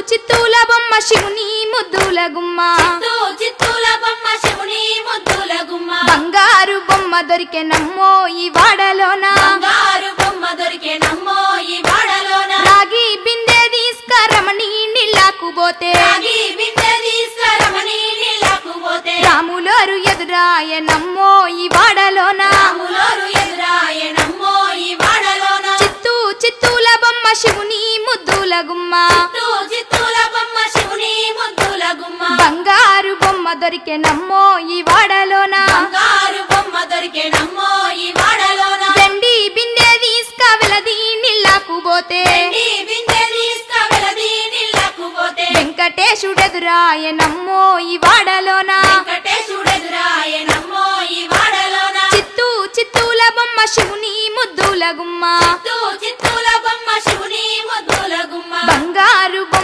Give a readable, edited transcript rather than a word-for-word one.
చిత్తూల బొమ్మ శివుని ముద్దుల గుమ్మ చిత్తూల బొమ్మ శివుని ముద్దుల గుమ్మ బంగారు బొమ్మ దొరికే నమ్మో ఈ వాడలోన బంగారు బొమ్మ దొరికే నమ్మో ఈ వాడలోన రాగి బిందె తీసుకరమణి నీళ్ళకు పోతే రాగి బిందె తీసుకురమని నీళ్ళకు పోతే రాములోరు ఎదురాయ నమ్మో ఈ వాడలోన రాములోరు ఎదురాయ నమ్మో ఈ వాడలోన చిత్తూల బొమ్మ శివుని ముద్దుల గుమ్మ చిత్తూల బొమ్మ శివుని ముద్దుల గుమ్మ బంగారు బొమ్మ దొరికే నమ్మో ఈ వాడలోన బంగారు బొమ్మ దొరికే నమ్మో ఈ వాడలోన వెండి బిందె తీసుకవెలది నీళ్ళకు పోతే వెండి బిందె తీసుకువెలది నీళ్ళకు పోతే వెంకటేశుడెదురాయ నమ్మో ఈ వాడలోన వెంకటేశుడెదురాయ నమ్మో ఈ వాడలోన చిత్తూల బొమ్మ శివుని ముద్దుల గుమ్మ చిత్తూల బొమ్మ శివుని ముద్దుల గుమ్మ బంగారు బొమ్మ